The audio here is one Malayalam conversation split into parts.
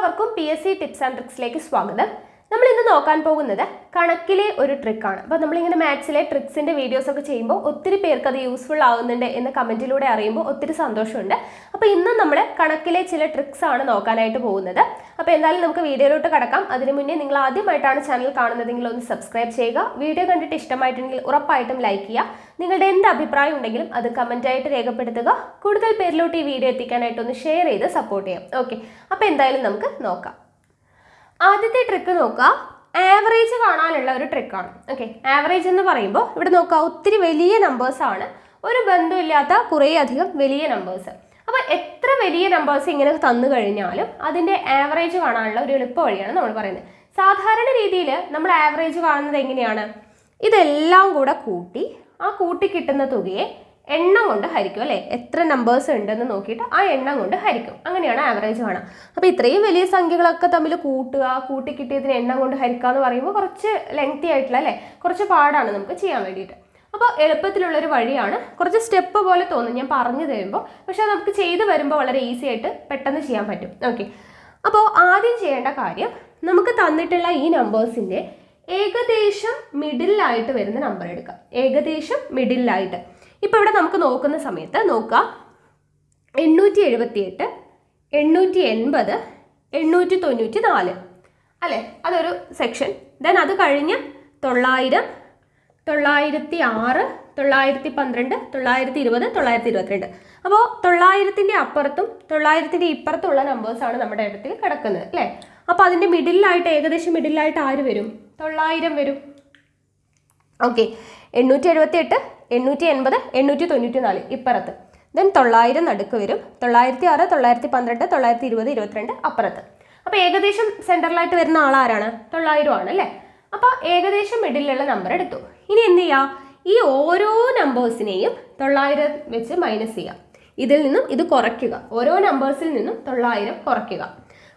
എല്ലാവർക്കും PSC ടിപ്സ് ആൻഡ് ട്രിക്സിലേക്ക് സ്വാഗതം. നമ്മൾ ഇന്ന് നോക്കാൻ പോകുന്നത് കണക്കിലെ ഒരു ട്രിക്കാണ്. അപ്പോൾ നമ്മളിങ്ങനെ മാത്സിലെ ട്രിക്സിൻ്റെ വീഡിയോസ് ഒക്കെ ചെയ്യുമ്പോൾ ഒത്തിരി പേർക്ക് അത് യൂസ്ഫുൾ ആവുന്നുണ്ട് എന്ന് കമൻറ്റിലൂടെ അറിയുമ്പോൾ ഒത്തിരി സന്തോഷമുണ്ട്. അപ്പോൾ ഇന്നും നമ്മൾ കണക്കിലെ ചില ട്രിക്സ് ആണ് നോക്കാനായിട്ട് പോകുന്നത്. അപ്പോൾ എന്തായാലും നമുക്ക് വീഡിയോയിലോട്ട് കടക്കാം. അതിനു മുന്നേ നിങ്ങൾ ആദ്യമായിട്ടാണ് ചാനൽ കാണുന്നതെങ്കിൽ ഒന്ന് സബ്സ്ക്രൈബ് ചെയ്യുക. വീഡിയോ കണ്ടിട്ട് ഇഷ്ടമായിട്ടുണ്ടെങ്കിൽ ഉറപ്പായിട്ടും ലൈക്ക് ചെയ്യുക. നിങ്ങളുടെ എന്ത് അഭിപ്രായം ഉണ്ടെങ്കിലും അത് കമൻറ്റായിട്ട് രേഖപ്പെടുത്തുക. കൂടുതൽ പേരിലോട്ട് ഈ വീഡിയോ എത്തിക്കാനായിട്ട് ഒന്ന് ഷെയർ ചെയ്ത് സപ്പോർട്ട് ചെയ്യാം. ഓക്കെ, അപ്പോൾ എന്തായാലും നമുക്ക് നോക്കാം. ആദ്യത്തെ ട്രിക്ക് നോക്കുക, ആവറേജ് കാണാനുള്ള ഒരു ട്രിക്കാണ്. ഓക്കെ, ആവറേജ് എന്ന് പറയുമ്പോൾ ഇവിടെ നോക്കുക, ഒത്തിരി വലിയ നമ്പേഴ്സാണ്, ഒരു ബന്ധമില്ലാത്ത കുറേ അധികം വലിയ നമ്പേഴ്സ്. അപ്പോൾ എത്ര വലിയ നമ്പേഴ്സ് ഇങ്ങനെ തന്നു കഴിഞ്ഞാലും അതിൻ്റെ ആവറേജ് കാണാനുള്ള ഒരു എളുപ്പ വഴിയാണ് നമ്മൾ പറയുന്നത്. സാധാരണ രീതിയിൽ നമ്മൾ ആവറേജ് കാണുന്നത് എങ്ങനെയാണ്? ഇതെല്ലാം കൂടെ കൂട്ടി ആ കൂട്ടി കിട്ടുന്ന തുകയെ എണ്ണം കൊണ്ട് ഹരിക്കും, അല്ലേ? എത്ര നമ്പേഴ്സ് ഉണ്ടെന്ന് നോക്കിയിട്ട് ആ എണ്ണം കൊണ്ട് ഹരിക്കും. അങ്ങനെയാണ് ആവറേജ് കാണാം. അപ്പോൾ ഇത്രയും വലിയ സംഖ്യകളൊക്കെ തമ്മിൽ കൂട്ടുക, കൂട്ടി കിട്ടിയതിന് എണ്ണം കൊണ്ട് ഹരിക്കുക എന്ന് പറയുമ്പോൾ കുറച്ച് ലെങ്തി ആയിട്ടുള്ള, അല്ലേ, കുറച്ച് പാടാണ് നമുക്ക് ചെയ്യാൻ വേണ്ടിയിട്ട്. അപ്പോൾ എളുപ്പത്തിലുള്ളൊരു വഴിയാണ്. കുറച്ച് സ്റ്റെപ്പ് പോലെ തോന്നും ഞാൻ പറഞ്ഞു തരുമ്പോൾ, പക്ഷെ നമുക്ക് ചെയ്ത് വരുമ്പോൾ വളരെ ഈസി ആയിട്ട് പെട്ടെന്ന് ചെയ്യാൻ പറ്റും. ഓക്കെ, അപ്പോൾ ആദ്യം ചെയ്യേണ്ട കാര്യം, നമുക്ക് തന്നിട്ടുള്ള ഈ നമ്പേഴ്സിൻ്റെ ഏകദേശം മിഡിലായിട്ട് വരുന്ന നമ്പർ എടുക്കാം. ഏകദേശം മിഡിലായിട്ട്. ഇപ്പോൾ ഇവിടെ നമുക്ക് നോക്കുന്ന സമയത്ത് നോക്കുക, 878, 880, 894, അല്ലേ? അതൊരു സെക്ഷൻ. ദെൻ അത് കഴിഞ്ഞ് 900, 906, 912, 920, 922. അപ്പോൾ 900-ൻ്റെ അപ്പുറത്തും 900-ൻ്റെ ഇപ്പുറത്തുള്ള നമ്പേഴ്സാണ് നമ്മുടെ ഇടത്തിൽ കിടക്കുന്നത്, അല്ലേ? അപ്പോൾ അതിൻ്റെ മിഡിലായിട്ട്, ഏകദേശം മിഡിലായിട്ട് ആര് വരും? 900 വരും. ഓക്കെ, 878, 880, 894 ഇപ്പുറത്ത്. ദെൻ 900 നടുക്ക് വരും. 906, 912, 920, 22 അപ്പുറത്ത്. അപ്പോൾ ഏകദേശം സെൻറ്ററിലായിട്ട് വരുന്ന ആളാരാണ്? 900 ആണ്, അല്ലേ? അപ്പോൾ ഏകദേശം മിഡിലുള്ള നമ്പർ എടുത്തു. ഇനി എന്ത് ചെയ്യുക? ഈ ഓരോ നമ്പേഴ്സിനെയും 900 വെച്ച് മൈനസ് ചെയ്യുക. ഇതിൽ നിന്നും ഇത് കുറയ്ക്കുക. ഓരോ നമ്പേഴ്സിൽ നിന്നും 900 കുറയ്ക്കുക.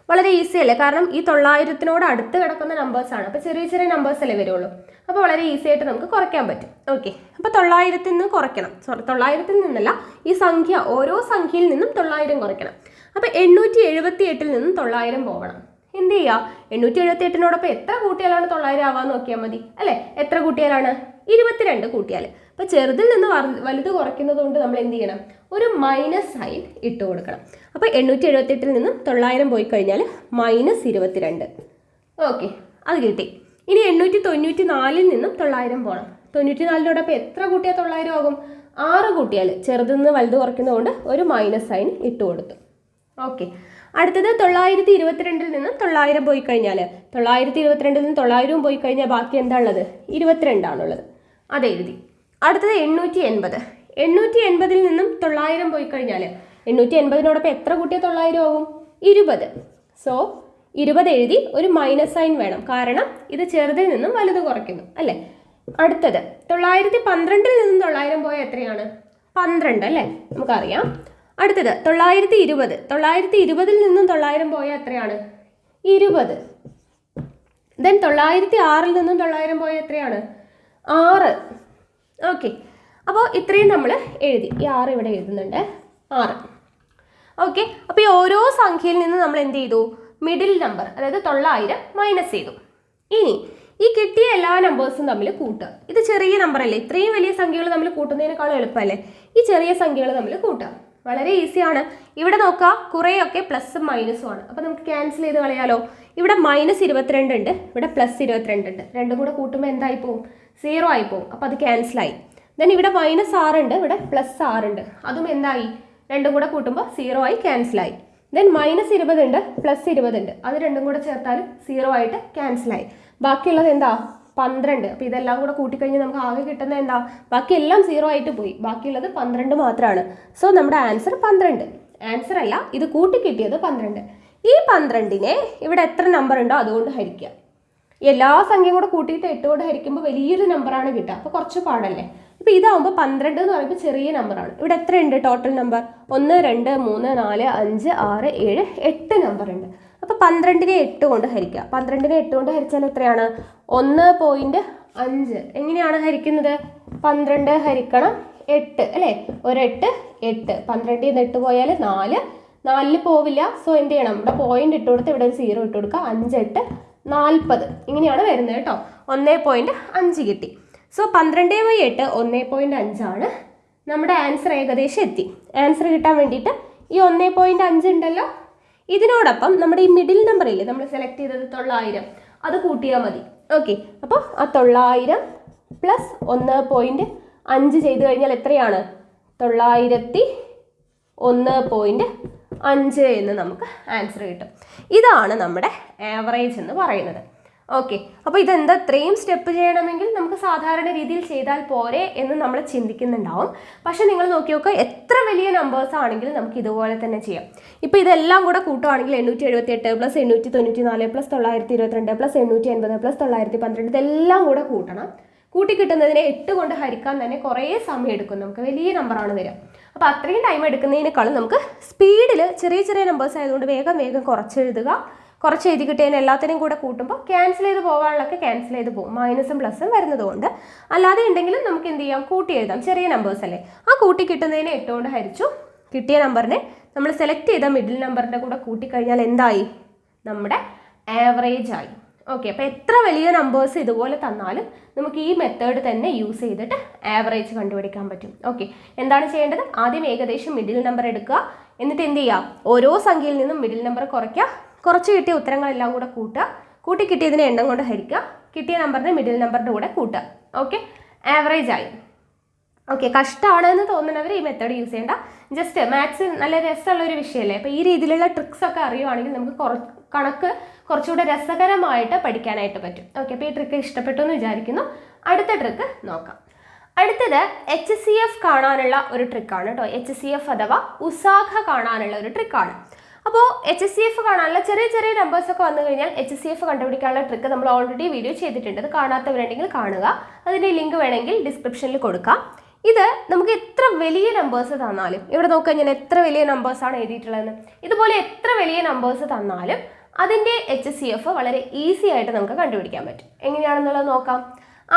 വളരെ ഈസി അല്ലേ? കാരണം ഈ 900-നോട് അടുത്ത് കിടക്കുന്ന നമ്പേഴ്സാണ്. അപ്പോൾ ചെറിയ ചെറിയ നമ്പേഴ്സ് അല്ലേ വരുള്ളൂ. അപ്പോൾ വളരെ ഈസി ആയിട്ട് നമുക്ക് കുറയ്ക്കാൻ പറ്റും. ഓക്കെ, അപ്പോൾ 900-ൽ നിന്ന് കുറയ്ക്കണം. 900-ൽ നിന്നല്ല, ഈ സംഖ്യ, ഓരോ സംഖ്യയിൽ നിന്നും 900 കുറയ്ക്കണം. അപ്പോൾ 878-ൽ നിന്നും 900 പോകണം. എന്ത് ചെയ്യുക? 878-നോടൊപ്പം എത്ര കൂട്ടിയാലാണ് 900 ആവാൻ നോക്കിയാൽ മതി, അല്ലേ? എത്ര കൂട്ടിയാലാണ്? 22 കൂട്ടിയാൽ. അപ്പോൾ ചെറുതിൽ നിന്ന് വലുത് കുറയ്ക്കുന്നത് കൊണ്ട് നമ്മൾ എന്ത് ചെയ്യണം? ഒരു മൈനസ് സൈൻ ഇട്ട് കൊടുക്കണം. അപ്പോൾ 878-ൽ നിന്നും 900 പോയി കഴിഞ്ഞാൽ -22. ഓക്കെ, അത് കിട്ടി. ഇനി 894-ൽ നിന്നും 900 പോകണം. 94-നോടൊപ്പം എത്ര കൂട്ടിയാൽ 900 ആകും? 6 കൂട്ടിയാൽ. ചെറുതിൽ നിന്ന് വലുത് കുറയ്ക്കുന്നതുകൊണ്ട് ഒരു മൈനസ് സൈൻ ഇട്ട് കൊടുത്തു. ഓക്കെ, അടുത്തത് 922-ൽ നിന്നും 900 പോയി കഴിഞ്ഞാൽ, 922-ൽ നിന്ന് 900 പോയി കഴിഞ്ഞാൽ ബാക്കി എന്താ ഉള്ളത്? 22 ആണുള്ളത്. അതെഴുതി. അടുത്തത് 880. 880-ൽ നിന്നും 900 പോയി കഴിഞ്ഞാൽ 880-നോടൊപ്പം എത്ര കൂട്ടിയാൽ 900 ആകും? 20. സോ 20 എഴുതി. ഒരു മൈനസ് സൈൻ വേണം, കാരണം ഇത് ചെറുതിൽ നിന്നും വലുത് കുറയ്ക്കുന്നു, അല്ലേ? അടുത്തത് 912-ൽ നിന്നും 900 പോയാൽ എത്രയാണ്? 12, അല്ലേ? നമുക്കറിയാം. അടുത്തത് 920. 920-ൽ നിന്നും 900 പോയാൽ എത്രയാണ്? 20. ദെൻ 906-ൽ നിന്നും 900 പോയാൽ എത്രയാണ്? 6. ഓക്കെ, അപ്പോൾ ഇത്രയും നമ്മൾ എഴുതി. ഈ 6 ഇവിടെ എഴുതുന്നുണ്ട്. 6. ഓക്കെ, അപ്പോൾ ഈ ഓരോ സംഖ്യയിൽ നിന്ന് നമ്മൾ എന്ത് ചെയ്തു? മിഡിൽ നമ്പർ, അതായത് 900 മൈനസ് ചെയ്തു. ഇനി ഈ കിട്ടിയ എല്ലാ നമ്പേഴ്സും തമ്മിൽ കൂട്ടുക. ഇത് ചെറിയ നമ്പർ അല്ലേ? ഇത്രയും വലിയ സംഖ്യകൾ തമ്മിൽ കൂട്ടുന്നതിനേക്കാളും എളുപ്പമല്ലേ ഈ ചെറിയ സംഖ്യകൾ തമ്മിൽ കൂട്ടുക? വളരെ ഈസിയാണ്. ഇവിടെ നോക്കുക, കുറേയൊക്കെ പ്ലസും മൈനസും ആണ്. അപ്പോൾ നമുക്ക് ക്യാൻസൽ ചെയ്ത് കളയാലോ. ഇവിടെ -22 ഉണ്ട്, ഇവിടെ +22 ഉണ്ട്. രണ്ടും കൂടെ കൂട്ടുമ്പോൾ എന്തായി പോവും? 0 ആയി പോവും. അപ്പോൾ അത് ക്യാൻസലായി. ദെൻ ഇവിടെ -6 ഉണ്ട്, ഇവിടെ +6 ഉണ്ട്. അതും എന്തായി? രണ്ടും കൂടെ കൂട്ടുമ്പോൾ 0 ആയി, ക്യാൻസലായി. ദെൻ -20 ഉണ്ട്, +20 ഉണ്ട്. അത് രണ്ടും കൂടെ ചേർത്താലും 0 ആയിട്ട് ക്യാൻസലായി. ബാക്കിയുള്ളത് എന്താ? 12. അപ്പോൾ ഇതെല്ലാം കൂടെ കൂട്ടിക്കഴിഞ്ഞാൽ നമുക്ക് ആകെ കിട്ടുന്നത് എന്താ? ബാക്കി എല്ലാം 0 ആയിട്ട് പോയി. ബാക്കിയുള്ളത് 12 മാത്രമാണ്. സോ നമ്മുടെ ആൻസർ 12. ആൻസർ അല്ല, ഇത് കൂട്ടി കിട്ടിയത് 12. ഈ 12-നെ ഇവിടെ എത്ര നമ്പർ ഉണ്ടോ അതുകൊണ്ട് ഹരിക്കുക. എല്ലാ സംഖ്യയും കൂടെ കൂട്ടിയിട്ട് 8 കൊണ്ട് ഹരിക്കുമ്പോൾ വലിയൊരു നമ്പറാണ് കിട്ടുക. അപ്പോൾ കുറച്ച് പാടല്ലേ? ഇപ്പോൾ ഇതാവുമ്പോൾ 12 എന്ന് പറയുമ്പോൾ ചെറിയ നമ്പറാണ്. ഇവിടെ എത്ര ഉണ്ട് ടോട്ടൽ നമ്പർ? 1, 2, 3, 4, 5, 6, 7, 8 നമ്പർ ഉണ്ട്. അപ്പോൾ 12-നെ 8 കൊണ്ട് ഹരിക്കുക. 12-നെ 8 കൊണ്ട് ഹരിച്ചാൽ എത്രയാണ്? 1.5. എങ്ങനെയാണ് ഹരിക്കുന്നത്? 12 ഹരിക്കണം 8, അല്ലേ? ഒരു 8, 8. 12-ൽ നിന്ന് 8 പോയാൽ 4, 4 പോവില്ല. സോ എന്ത് ചെയ്യണം, ഇവിടെ പോയിന്റ് ഇട്ട് കൊടുത്ത് ഇവിടെ ഒരു 0 ഇട്ട് കൊടുക്കുക. 5 8 40 ഇങ്ങനെയാണ് വരുന്നത് കേട്ടോ. 1.5 കിട്ടി. സോ 12/8 1.5 ആണ്. നമ്മുടെ ആൻസർ ഏകദേശം എത്തി. ആൻസർ കിട്ടാൻ വേണ്ടിയിട്ട് ഈ 1.5 ഉണ്ടല്ലോ, ഇതിനോടൊപ്പം നമ്മുടെ ഈ മിഡിൽ നമ്പർ ഇല്ലേ നമ്മൾ സെലക്ട് ചെയ്തത് 900, അത് കൂട്ടിയാൽ മതി. ഓക്കെ, അപ്പോൾ ആ 900 പ്ലസ് 1.5 ചെയ്ത് കഴിഞ്ഞാൽ എത്രയാണ്? 901.5 എന്ന് നമുക്ക് ആൻസർ കിട്ടും. ഇതാണ് നമ്മുടെ ആവറേജ് എന്ന് പറയുന്നത്. ഓക്കെ, അപ്പോൾ ഇതെന്താ ഇത്രയും സ്റ്റെപ്പ് ചെയ്യണമെങ്കിൽ നമുക്ക് സാധാരണ രീതിയിൽ ചെയ്താൽ പോരെ എന്ന് നമ്മൾ ചിന്തിക്കുന്നുണ്ടാവും. പക്ഷെ നിങ്ങൾ നോക്കി നോക്കുക, എത്ര വലിയ നമ്പേഴ്സ് ആണെങ്കിലും നമുക്ക് ഇതുപോലെ തന്നെ ചെയ്യാം. ഇപ്പോൾ ഇതെല്ലാം കൂടെ കൂട്ടുവാണെങ്കിൽ 878 പ്ലസ് 894 പ്ലസ് 922 പ്ലസ് 880 പ്ലസ് 912 ഇതെല്ലാം കൂടെ കൂട്ടണം. കൂട്ടി കിട്ടുന്നതിനെ 8 കൊണ്ട് ഹരിക്കാൻ തന്നെ കുറേ സമയം എടുക്കും. നമുക്ക് വലിയ നമ്പറാണ് വരിക. അപ്പോൾ അത്രയും ടൈം എടുക്കുന്നതിനേക്കാളും നമുക്ക് സ്പീഡിൽ ചെറിയ ചെറിയ നമ്പേഴ്സ് ആയതുകൊണ്ട് വേഗം വേഗം കുറച്ചെഴുതുക. കുറച്ച് എഴുതി കിട്ടിയതിന് എല്ലാത്തിനെയും കൂടെ കൂട്ടുമ്പോൾ ക്യാൻസൽ ചെയ്ത് പോകാനുള്ളതൊക്കെ ക്യാൻസൽ ചെയ്ത് പോകും, മൈനസും പ്ലസും വരുന്നതുകൊണ്ട്. അല്ലാതെ ഉണ്ടെങ്കിലും നമുക്ക് എന്ത് ചെയ്യാം, കൂട്ടി എഴുതാം. ചെറിയ നമ്പേഴ്സ് അല്ലേ, ആ കൂട്ടി കിട്ടുന്നതിനെ 8 കൊണ്ട് ഹരിച്ചു. കിട്ടിയ നമ്പറിനെ നമ്മൾ സെലക്ട് ചെയ്ത മിഡിൽ നമ്പറിൻ്റെ കൂടെ കൂട്ടിക്കഴിഞ്ഞാൽ എന്തായി? നമ്മുടെ ആവറേജ് ആയി. ഓക്കെ, അപ്പോൾ എത്ര വലിയ നമ്പേഴ്സ് ഇതുപോലെ തന്നാലും നമുക്ക് ഈ മെത്തേഡ് തന്നെ യൂസ് ചെയ്തിട്ട് ആവറേജ് കണ്ടുപിടിക്കാൻ പറ്റും. ഓക്കെ, എന്താണ് ചെയ്യേണ്ടത്? ആദ്യം ഏകദേശം മിഡിൽ നമ്പർ എടുക്കുക. എന്നിട്ട് എന്ത് ചെയ്യുക, ഓരോ സംഖ്യയിൽ നിന്നും മിഡിൽ നമ്പർ കുറയ്ക്കുക. കുറച്ച് കിട്ടിയ ഉത്തരങ്ങളെല്ലാം കൂടെ കൂട്ടുക. കൂട്ടി കിട്ടിയതിനെ എണ്ണം കൊണ്ട് ഹരിക്കുക. കിട്ടിയ നമ്പറിനെ മിഡിൽ നമ്പറിൻ്റെ കൂടെ കൂട്ടുക. ഓക്കെ, ആവറേജ് ആയി. ഓക്കെ, കഷ്ടമാണെന്ന് തോന്നുന്നവർ ഈ മെത്തേഡ് യൂസ് ചെയ്യേണ്ട. ജസ്റ്റ് മാത്സ് നല്ല രസമുള്ളൊരു വിഷയമല്ലേ. അപ്പോൾ ഈ രീതിയിലുള്ള ട്രിക്സ് ഒക്കെ അറിയുവാണെങ്കിൽ നമുക്ക് കണക്ക് കുറച്ചുകൂടെ രസകരമായിട്ട് പഠിക്കാനായിട്ട് പറ്റും. ഓക്കെ, അപ്പോൾ ഈ ട്രിക്ക് ഇഷ്ടപ്പെട്ടു എന്ന് വിചാരിക്കുന്നു. അടുത്ത ട്രിക്ക് നോക്കാം. അടുത്തത് HCF കാണാനുള്ള ഒരു ട്രിക്കാണ് കേട്ടോ. HCF അഥവാ ഉസാഖ കാണാനുള്ള ഒരു ട്രിക്കാണ്. അപ്പോൾ HCF കാണാനുള്ള ചെറിയ ചെറിയ നമ്പേഴ്സൊക്കെ വന്നു കഴിഞ്ഞാൽ HCF കണ്ടുപിടിക്കാനുള്ള ട്രിക്ക് നമ്മൾ ഓൾറെഡി വീഡിയോ ചെയ്തിട്ടുണ്ട്. അത് കാണാത്തവരുണ്ടെങ്കിൽ കാണുക. അതിൻ്റെ ലിങ്ക് വേണമെങ്കിൽ ഡിസ്ക്രിപ്ഷനിൽ കൊടുക്കാം. ഇത് നമുക്ക് എത്ര വലിയ നമ്പേഴ്സ് തന്നാലും, ഇവിടെ നോക്കുക ഞാൻ എത്ര വലിയ നമ്പേഴ്സാണ് എഴുതിയിട്ടുള്ളതെന്ന്. ഇതുപോലെ എത്ര വലിയ നമ്പേഴ്സ് തന്നാലും അതിൻ്റെ HCF വളരെ ഈസി ആയിട്ട് നമുക്ക് കണ്ടുപിടിക്കാൻ പറ്റും. എങ്ങനെയാണെന്നുള്ളത് നോക്കാം.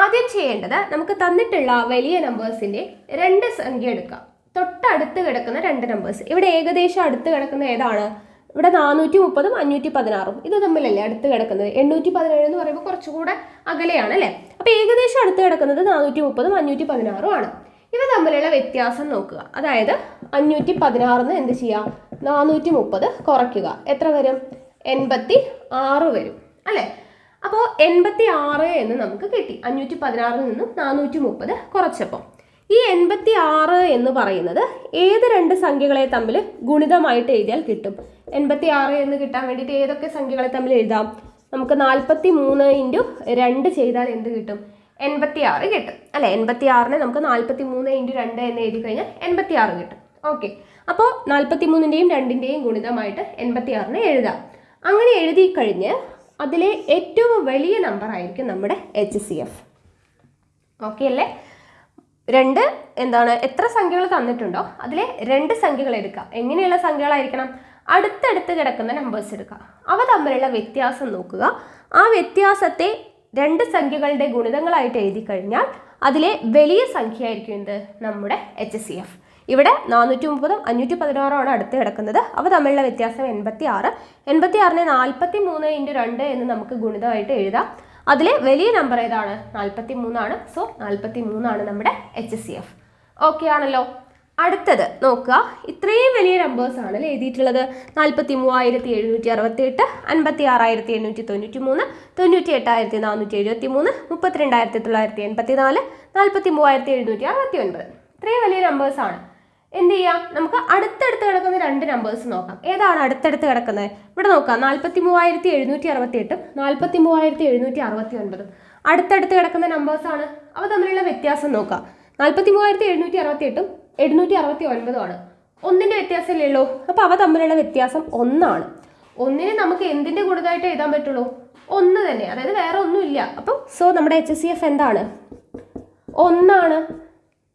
ആദ്യം ചെയ്യേണ്ടത്, നമുക്ക് തന്നിട്ടുള്ള വലിയ നമ്പേഴ്സിൻ്റെ 2 സംഖ്യ എടുക്കാം. തൊട്ടടുത്ത് കിടക്കുന്ന 2 നമ്പേഴ്സ്. ഇവിടെ ഏകദേശം അടുത്ത് കിടക്കുന്ന ഏതാണ്? ഇവിടെ 430ഉം 516ഉം ഇത് തമ്മിലല്ലേ അടുത്ത് കിടക്കുന്നത്. 817 എന്ന് പറയുമ്പോൾ കുറച്ചുകൂടെ അകലെയാണ് അല്ലേ. അപ്പോൾ ഏകദേശം അടുത്ത് കിടക്കുന്നത് 430ഉം 516ഉം ആണ്. ഇവ തമ്മിലുള്ള വ്യത്യാസം നോക്കുക. അതായത് 516 എന്ത് ചെയ്യുക, 430 കുറയ്ക്കുക. എത്ര വരും? 86 വരും അല്ലേ. അപ്പോൾ 86 എന്ന് നമുക്ക് കിട്ടി. 516 നിന്നും 430 കുറച്ചപ്പോൾ ഈ 86 എന്ന് പറയുന്നത് ഏത് 2 സംഖ്യകളെ തമ്മിൽ ഗുണിതമായിട്ട് എഴുതിയാൽ കിട്ടും? 86 എന്ന് കിട്ടാൻ വേണ്ടിയിട്ട് ഏതൊക്കെ സംഖ്യകളെ തമ്മിൽ എഴുതാം? നമുക്ക് 43 × 2 ചെയ്താൽ എന്ത് കിട്ടും? 86 കിട്ടും അല്ലേ. 86നെ നമുക്ക് 43 × 2 എന്ന് എഴുതി കഴിഞ്ഞാൽ 86 കിട്ടും. ഓക്കെ, അപ്പോൾ 43ൻ്റെയും 2ൻ്റെയും ഗുണിതമായിട്ട് 86നെ എഴുതാം. അങ്ങനെ എഴുതി കഴിഞ്ഞ് അതിലെ ഏറ്റവും വലിയ നമ്പർ ആയിരിക്കും നമ്മുടെ HCF. ഓക്കെ അല്ലേ. എന്താണ് എത്ര സംഖ്യകൾ തന്നിട്ടുണ്ടോ അതിലെ 2 സംഖ്യകൾ എടുക്കുക. എങ്ങനെയുള്ള സംഖ്യകളായിരിക്കണം? അടുത്തടുത്ത് കിടക്കുന്ന നമ്പേഴ്സ് എടുക്കുക. അവ തമ്മിലുള്ള വ്യത്യാസം നോക്കുക. ആ വ്യത്യാസത്തെ 2 സംഖ്യകളുടെ ഗുണിതങ്ങളായിട്ട് എഴുതി കഴിഞ്ഞാൽ അതിലെ വലിയ സംഖ്യ ആയിരിക്കും എന്ത്? നമ്മുടെ HCF. ഇവിടെ 430ഉം 516ഉം അടുത്ത് കിടക്കുന്നത്. അവ തമ്മിലുള്ള വ്യത്യാസം 86. 86നെ 43 × 2 എന്ന് നമുക്ക് ഗുണിതമായിട്ട് എഴുതാം. അതിലെ വലിയ നമ്പർ ഏതാണ്? 43 ആണ്. സോ 43 ആണ് നമ്മുടെ HCF. ഓക്കെ ആണല്ലോ. അടുത്തത് നോക്കുക. ഇത്രയും വലിയ നമ്പേഴ്സ് ആണല്ലോ എഴുതിയിട്ടുള്ളത്. 43,768, 56,893, 98,473, 32,984, 43,769. ഇത്രയും വലിയ നമ്പേഴ്സ് ആണ്. എന്ത് ചെയ്യാം? നമുക്ക് അടുത്തടുത്ത് കിടക്കുന്ന 2 നമ്പേഴ്സ് നോക്കാം. ഏതാണ് അടുത്തടുത്ത് കിടക്കുന്നത്? ഇവിടെ നോക്കാം. 43,768ഉം 43,769 അടുത്തടുത്ത് കിടക്കുന്ന നമ്പേഴ്സ് ആണ്. അവ തമ്മിലുള്ള വ്യത്യാസം നോക്കാം. 43,768ഉം 769 ആണ്. 1ൻ്റെ വ്യത്യാസമല്ലേ ഉള്ളൂ. അപ്പോൾ അവ തമ്മിലുള്ള വ്യത്യാസം 1 ആണ്. 1നെ നമുക്ക് എന്തിൻ്റെ ഗുണിതമായിട്ട് എഴുതാൻ പറ്റുള്ളൂ? 1 തന്നെ, അതായത് വേറെ ഒന്നുമില്ല. അപ്പം സോ നമ്മുടെ HCF എന്താണ്? 1 ആണ്.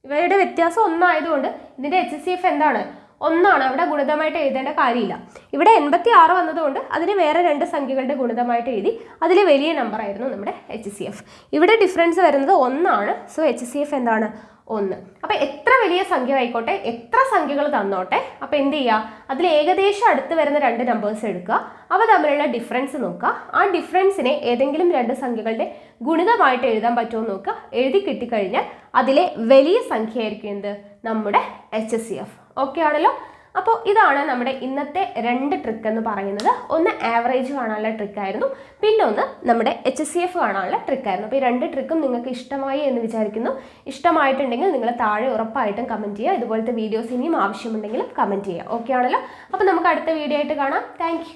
ഇവയുടെ വ്യത്യാസം 1 ആയതുകൊണ്ട് ഇതിൻ്റെ HCF എന്താണ്? 1 ആണ്. അവിടെ ഗുണിതമായിട്ട് എഴുതേണ്ട കാര്യമില്ല. ഇവിടെ 86 വന്നതുകൊണ്ട് അതിന് വേറെ 2 സംഖ്യകളുടെ ഗുണിതമായിട്ട് എഴുതി. അതിലെ വലിയ നമ്പർ ആയിരുന്നു നമ്മുടെ HCF. ഇവിടെ ഡിഫറൻസ് വരുന്നത് 1 ആണ്. സോ HCF എന്താണ്? 1. അപ്പോൾ എത്ര വലിയ സംഖ്യ ആയിക്കോട്ടെ, എത്ര സംഖ്യകൾ തന്നോട്ടെ, അപ്പോൾ എന്ത് ചെയ്യുക, അതിൽ ഏകദേശം അടുത്ത് വരുന്ന 2 നമ്പേഴ്സ് എടുക്കുക, അവ തമ്മിലുള്ള ഡിഫറൻസ് നോക്കുക, ആ ഡിഫറൻസിനെ ഏതെങ്കിലും 2 സംഖ്യകളുടെ ഗുണിതമായിട്ട് എഴുതാൻ പറ്റുമോ നോക്കുക. എഴുതി കിട്ടിക്കഴിഞ്ഞാൽ അതിലെ വലിയ സംഖ്യ ആയിരിക്കും എന്ത്, നമ്മുടെ HCF. ഓക്കെ ആണല്ലോ. അപ്പോൾ ഇതാണ് നമ്മുടെ ഇന്നത്തെ 2 ട്രിക്ക് എന്ന് പറയുന്നത്. ഒന്ന് ആവറേജ് കാണാനുള്ള ട്രിക്കായിരുന്നു, പിന്നെ ഒന്ന് നമ്മുടെ HCF കാണാനുള്ള ട്രിക്കായിരുന്നു. അപ്പോൾ ഈ 2 ട്രിക്കും നിങ്ങൾക്ക് ഇഷ്ടമായി എന്ന് വിചാരിക്കുന്നു. ഇഷ്ടമായിട്ടുണ്ടെങ്കിൽ നിങ്ങൾ താഴെ ഉറപ്പായിട്ടും കമൻറ്റ് ചെയ്യുക. ഇതുപോലത്തെ വീഡിയോസ് ഇനിയും ആവശ്യമുണ്ടെങ്കിലും കമൻറ്റ് ചെയ്യുക. ഓക്കെ ആണല്ലോ. അപ്പോൾ നമുക്ക് അടുത്ത വീഡിയോ ആയിട്ട് കാണാം. താങ്ക്